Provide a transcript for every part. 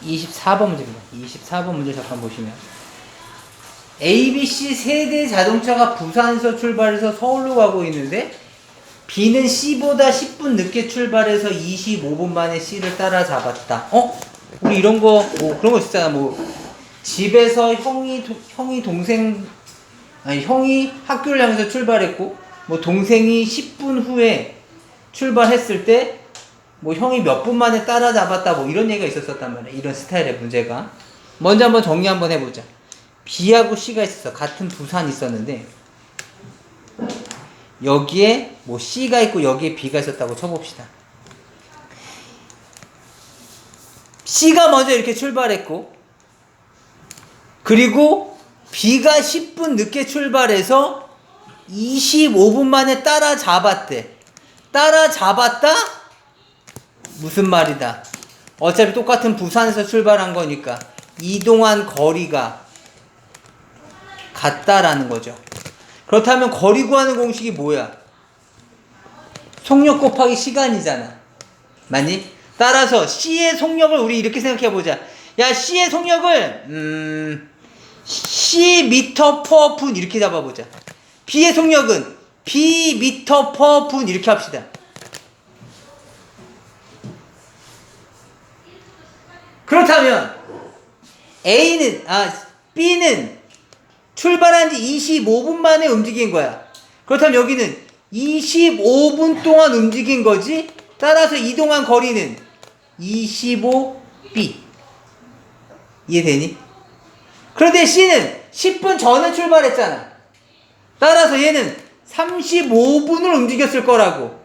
24번 문제입니다. 24번 문제 잠깐 보시면 ABC 세대 자동차가 부산에서 출발해서 서울로 가고 있는데 B는 C보다 10분 늦게 출발해서 25분 만에 C를 따라잡았다. 우리 이런 거 뭐 그런 거 있잖아. 뭐 집에서 형이 학교를 향해서 출발했고 뭐 동생이 10분 후에 출발했을 때 뭐 형이 몇 분 만에 따라잡았다 뭐 이런 얘기가 있었단 말이야. 이런 스타일의 문제가. 먼저 한번 정리 한번 해보자. B하고 C가 있었어. 같은 부산이 있었는데 여기에 뭐 C가 있고 여기에 B가 있었다고 쳐봅시다. C가 먼저 이렇게 출발했고 그리고 B가 10분 늦게 출발해서 25분 만에 따라잡았대. 따라잡았다? 무슨 말이다? 어차피 똑같은 부산에서 출발한 거니까 이동한 거리가 같다라는 거죠. 그렇다면 거리 구하는 공식이 뭐야? 속력 곱하기 시간이잖아. 맞니? 따라서 C의 속력을 우리 이렇게 생각해보자. 야, C의 속력을 C 미터 퍼 분 이렇게 잡아보자. B의 속력은 B 미터 퍼 분 이렇게 합시다. 그렇다면 B는 출발한 지 25분 만에 움직인 거야. 그렇다면 여기는 25분 동안 움직인 거지. 따라서 이동한 거리는 25B. 이해되니? 그런데 C는 10분 전에 출발했잖아. 따라서 얘는 35분을 움직였을 거라고.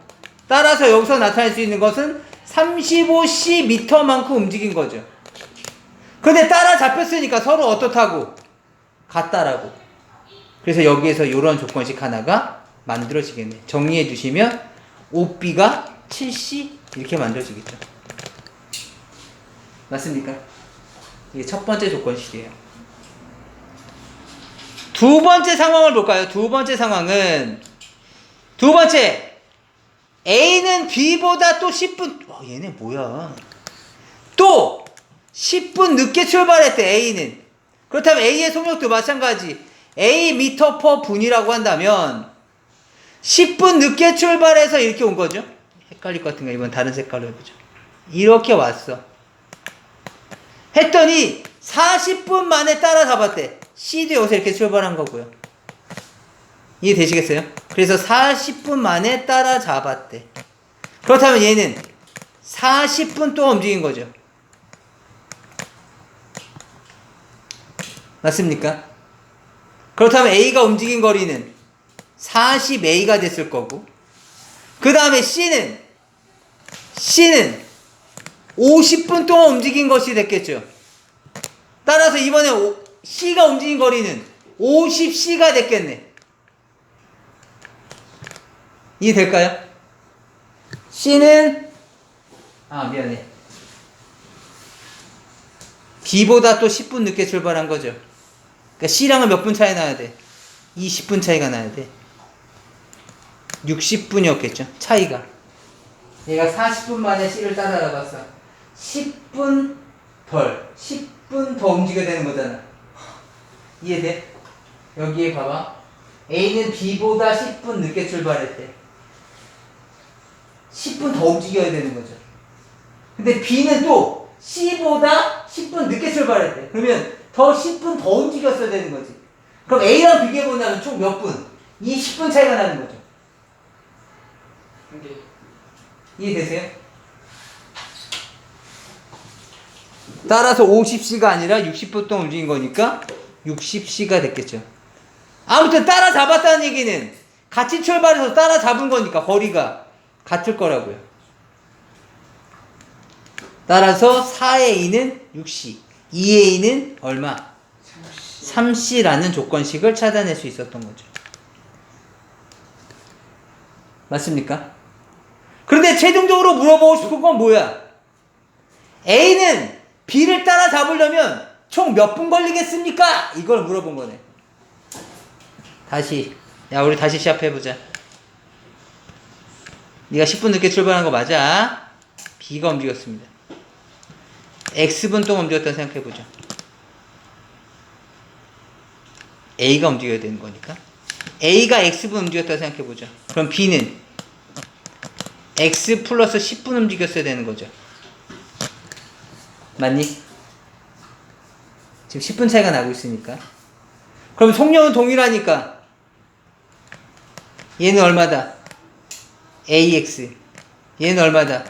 따라서 여기서 나타낼 수 있는 것은 35cm만큼 움직인 거죠. 근데 따라잡혔으니까 서로 어떻다고? 같다라고. 그래서 여기에서 이런 조건식 하나가 만들어지겠네. 정리해 주시면 5B가 7C 이렇게 만들어지겠죠. 맞습니까? 이게 첫 번째 조건식이에요. 두 번째 상황을 볼까요? 두 번째 상황은 A는 B보다 또 10분 얘네 뭐야? 또 10분 늦게 출발했대. A는. 그렇다면 A의 속력도 마찬가지. A 미터 퍼 분이라고 한다면 10분 늦게 출발해서 이렇게 온 거죠. 헷갈릴 것 같은가? 이번 다른 색깔로 해보죠. 이렇게 왔어. 했더니 40분 만에 따라잡았대. C도 여기서 이렇게 출발한 거고요. 이해되시겠어요? 그래서 40분 만에 따라잡았대. 그렇다면 얘는 40분 동안 움직인 거죠. 맞습니까? 그렇다면 A가 움직인 거리는 40A가 됐을 거고 그 다음에 C는 50분 동안 움직인 것이 됐겠죠. 따라서 이번에 C가 움직인 거리는 50C가 됐겠네. 이해될까요? C는 미안해. B보다 또 10분 늦게 출발한 거죠. 그러니까 C랑은 몇 분 차이 나야 돼? 20분 차이가 나야 돼. 60분이었겠죠. 차이가. 얘가 40분 만에 C를 따라잡았어. 10분 더 움직여야 되는 거잖아. 이해돼? 여기에 봐봐. A는 B보다 10분 늦게 출발했대. 10분 더 움직여야 되는 거죠. 근데 B는 또 C보다 10분 늦게 출발했대. 그러면 더 10분 더 움직였어야 되는 거지. 그럼 A랑 비교해보면 총 몇 분? 20분 차이가 나는 거죠. 이해되세요? 따라서 50C가 아니라 60분 동안 움직인 거니까 60C가 됐겠죠. 아무튼 따라잡았다는 얘기는 같이 출발해서 따라잡은 거니까 거리가 같을 거라고요. 따라서 4A는 6C, 2A는 얼마? 3C라는 조건식을 찾아낼 수 있었던 거죠. 맞습니까? 그런데 최종적으로 물어보고 싶은 건 뭐야? A는 B를 따라잡으려면 총 몇 분 걸리겠습니까? 이걸 물어본 거네. 우리 다시 시합해보자. 네가 10분 늦게 출발한 거 맞아? B가 움직였습니다. x분동 움직였다 생각해보죠. a가 움직여야 되는 거니까. a가 x분 움직였다 생각해보죠. 그럼 b는 x 플러스 10분 움직였어야 되는 거죠. 맞니? 지금 10분 차이가 나고 있으니까. 그럼 속력은 동일하니까 얘는 얼마다? ax. 얘는 얼마다?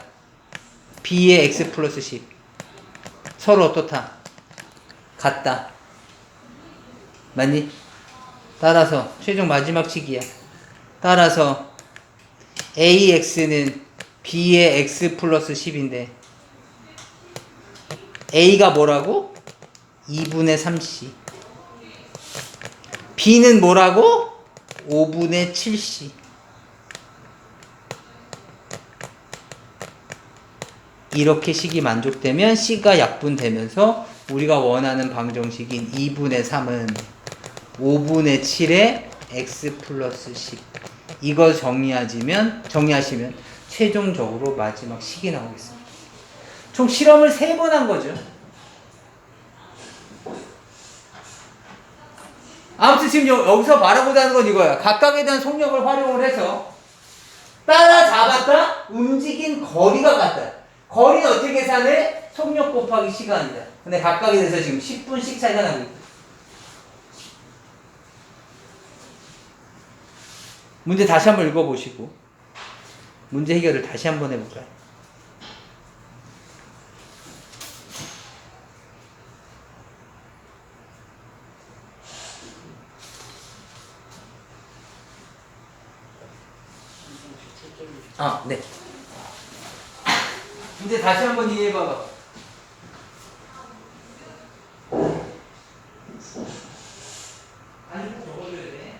b의 x 플러스 10. 서로 어떻다? 같다. 맞니? 따라서 최종 마지막 치기야. 따라서 ax는 b의 x 플러스 10인데 a가 뭐라고? 2분의 3c. b는 뭐라고? 5분의 7c. 이렇게 식이 만족되면 c가 약분되면서 우리가 원하는 방정식인 2분의 3은 5분의 7에 x 플러스 10. 이걸 정리하시면 최종적으로 마지막 식이 나오겠습니다. 총 실험을 3번 한 거죠. 아무튼 지금 여기서 말하고자 하는 건 이거야. 각각에 대한 속력을 활용을 해서 따라잡았다? 움직인 거리가 같다. 거리는 어떻게 계산해? 속력 곱하기 시간이다. 근데 각각에 대해서 지금 10분씩 차이가 나고 있다. 문제 다시 한번 읽어보시고 문제 해결을 다시 한번 해볼까요? 네. 문제 다시 한번 이해해봐봐. 아니, 적어줘야 돼.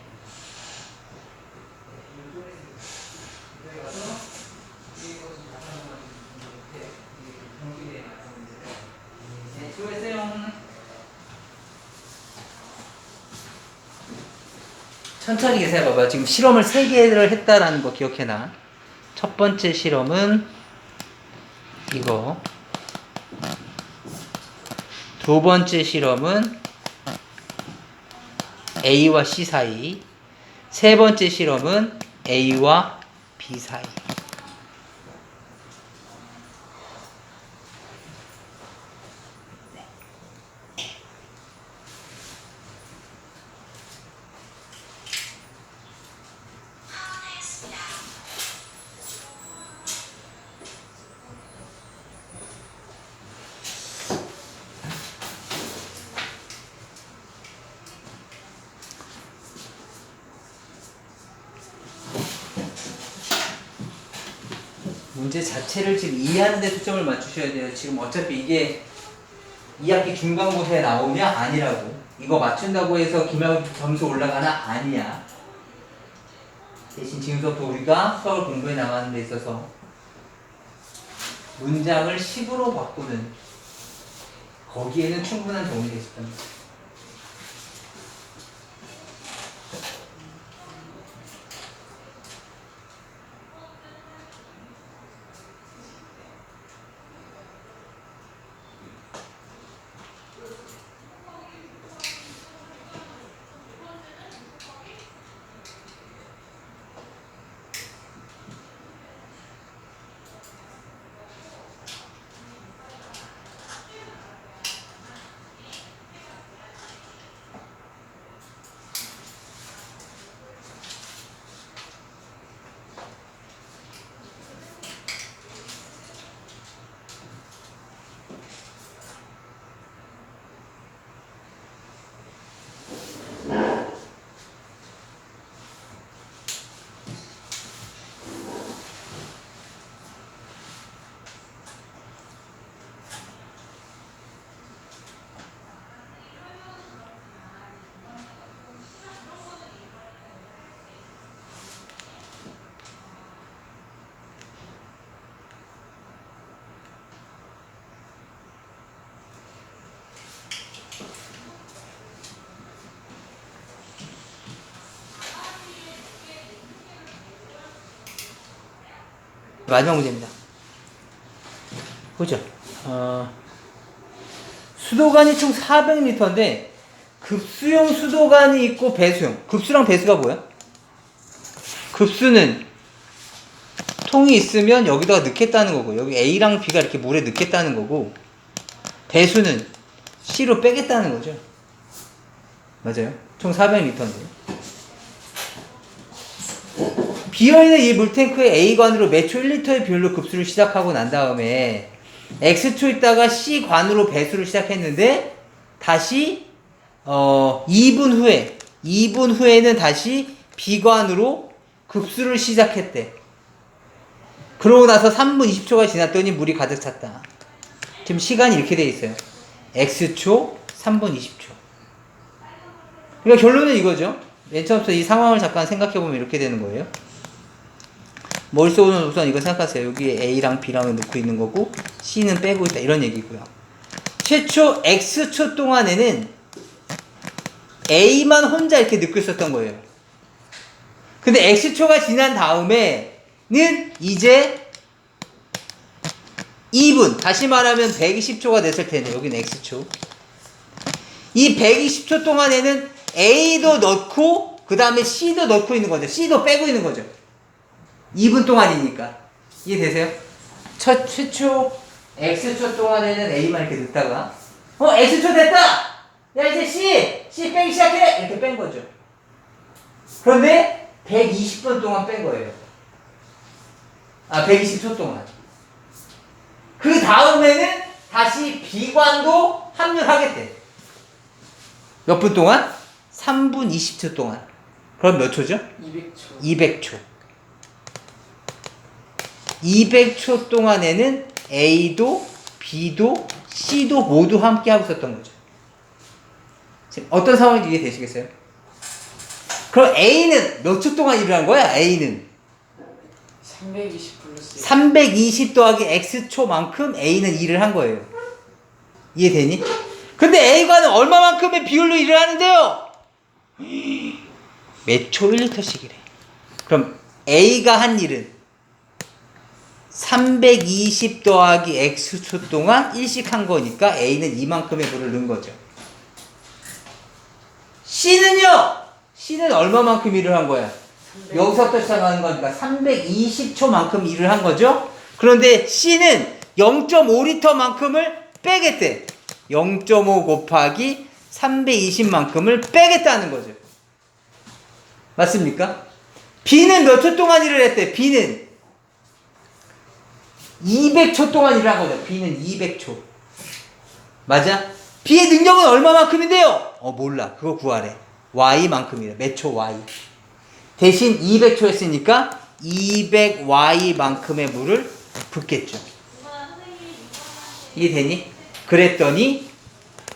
천천히 계산해봐봐. 지금 실험을 3개를 했다라는 거 기억해놔. 첫 번째 실험은 이거. 두 번째 실험은 A와 C 사이. 세 번째 실험은 A와 B 사이. 문제 자체를 지금 이해하는 데 초점을 맞추셔야 돼요. 지금 어차피 이게 2학기 중간고사에 나오냐? 아니라고. 이거 맞춘다고 해서 기말고사 점수 올라가나? 아니야. 대신 지금부터 우리가 수학을 공부해 나가는 데 있어서 문장을 식으로 바꾸는 거기에는 충분한 도움이 되실 겁니다. 마지막 문제입니다. 보죠. 수도관이 총 400리터인데 급수용 수도관이 있고 배수용. 급수랑 배수가 뭐야? 급수는 통이 있으면 여기다가 넣겠다는 거고, 여기 A랑 B가 이렇게 물에 넣겠다는 거고, 배수는 C로 빼겠다는 거죠. 맞아요. 총 400리터인데. 비어있는 이 물탱크의 A관으로 매초 1리터의 비율로 급수를 시작하고 난 다음에 X초 있다가 C관으로 배수를 시작했는데 다시 2분 후에는 다시 B관으로 급수를 시작했대. 그러고 나서 3분 20초가 지났더니 물이 가득 찼다. 지금 시간이 이렇게 돼 있어요. X초, 3분 20초. 그러니까 결론은 이거죠. 맨 처음부터 이 상황을 잠깐 생각해보면 이렇게 되는 거예요. 머릿속으로는 우선 이거 생각하세요. 여기에 A랑 B랑 넣고 있는 거고 C는 빼고 있다. 이런 얘기고요. 최초 X초 동안에는 A만 혼자 이렇게 넣고 있었던 거예요. 근데 X초가 지난 다음에는 이제 2분, 다시 말하면 120초가 됐을 텐데, 여기는 X초. 이 120초 동안에는 A도 넣고, 그 다음에 C도 넣고 있는 거죠. C도 빼고 있는 거죠. 2분 동안이니까. 이해되세요? 최초 X초 동안에는 A만 이렇게 넣다가, X초 됐다! 야, 이제 C 빼기 시작해! 이렇게 뺀 거죠. 그런데 120분 동안 뺀 거예요. 120초 동안. 그 다음에는 다시 B관도 합류하겠대. 몇 분 동안? 3분 20초 동안. 그럼 몇 초죠? 200초. 200초 동안에는 A도 B도 C도 모두 함께 하고 있었던 거죠. 지금 어떤 상황인지 이해되시겠어요? 그럼 A는 몇 초 동안 일을 한 거야? A는 320 플러스 320 더하기 X초만큼 A는 일을 한 거예요. 이해되니? 근데 A관은 얼마만큼의 비율로 일을 하는데요? 매초 1리터씩이래. 그럼 A가 한 일은 320 더하기 X초 동안 일씩 한 거니까 A는 이만큼의 물을 넣은 거죠. C는요? C는 얼마만큼 일을 한 거야? 여기서부터 시작하는 거니까 320초만큼 일을 한 거죠. 그런데 C는 0.5리터만큼을 빼겠대. 0.5 곱하기 320만큼을 빼겠다는 거죠. 맞습니까? B는 몇 초 동안 일을 했대? B는 200초 동안 일을 한 거죠. B는 200초. 맞아? B의 능력은 얼마만큼인데요? 몰라. 그거 구하래. Y만큼이래. 몇 초 Y. 대신 200초 했으니까 200Y만큼의 물을 붓겠죠. 이해되니? 그랬더니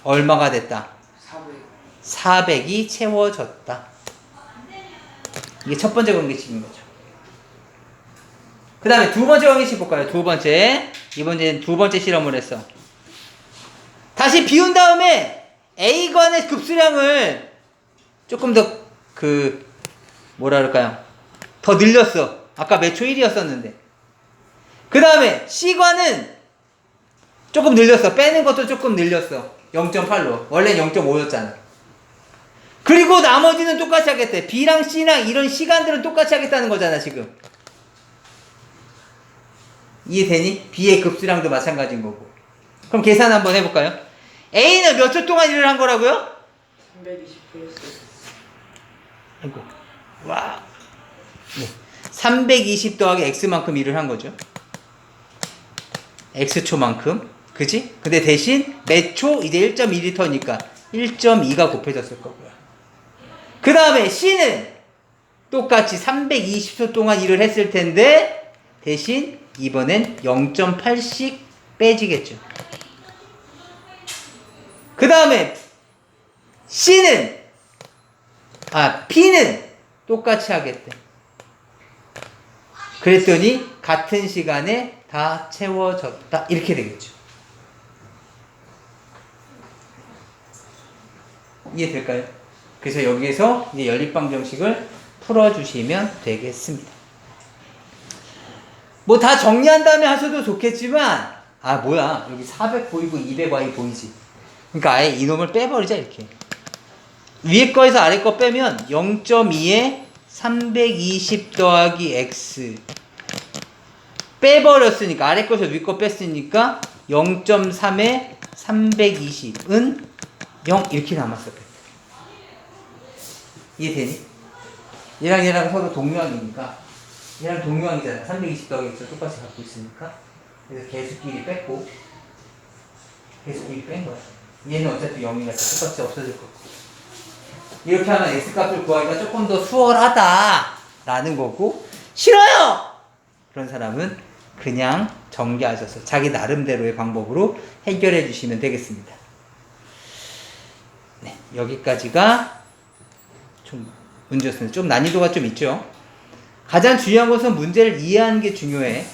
얼마가 됐다? 400이 채워졌다. 이게 첫 번째 관계식인 거죠. 그 다음에 두 번째 관계식 볼까요? 두 번째. 이번에는 두 번째 실험을 했어. 다시 비운 다음에 A관의 급수량을 조금 더 뭐라 그럴까요? 더 늘렸어. 아까 매초 1이었었는데. 그 다음에 C관은 조금 늘렸어. 빼는 것도 조금 늘렸어. 0.8로. 원래 0.5였잖아. 그리고 나머지는 똑같이 하겠대. B랑 C랑 이런 시간들은 똑같이 하겠다는 거잖아, 지금. 이해되니? B의 급수량도 마찬가지인 거고. 그럼 계산 한번 해볼까요? A는 몇 초 동안 일을 한 거라고요? 320 플러스 아이고. 와. 네. 320 더하기 X만큼 일을 한 거죠. X초만큼. 그지? 근데 대신 매초 이제 1.2리터니까 1.2가 곱해졌을 거고요. 그 다음에 C는 똑같이 320초 동안 일을 했을 텐데 대신 이번엔 0.8씩 빼지겠죠. 그 다음에 B는 똑같이 하겠대. 그랬더니 같은 시간에 다 채워졌다. 이렇게 되겠죠. 이해될까요? 그래서 여기에서 이제 연립방정식을 풀어주시면 되겠습니다. 뭐 다 정리한 다음에 하셔도 좋겠지만, 뭐야. 여기 400 보이고 200Y 보이지? 그러니까 아예 이놈을 빼버리자 이렇게. 위에 거에서 아래 거 빼면 0.2에 320 더하기 x 빼버렸으니까 아래 거에서 위 거 뺐으니까 0.3에 320은 0 이렇게 남았어. 이해되니? 얘랑 서로 동류항이니까 얘랑 동류항이잖아. 320 더하기 x 똑같이 갖고 있으니까 그래서 개수끼리 뺐고 개수끼리 뺀 거야. 얘는 어차피 0이니까 똑같이 없어질 거고 이렇게 하면 x값을 구하기가 조금 더 수월하다 라는 거고 싫어요! 그런 사람은 그냥 전개하셔서 자기 나름대로의 방법으로 해결해 주시면 되겠습니다. 네, 여기까지가 좀 문제였습니다. 좀 난이도가 좀 있죠. 가장 중요한 것은 문제를 이해하는 게 중요해.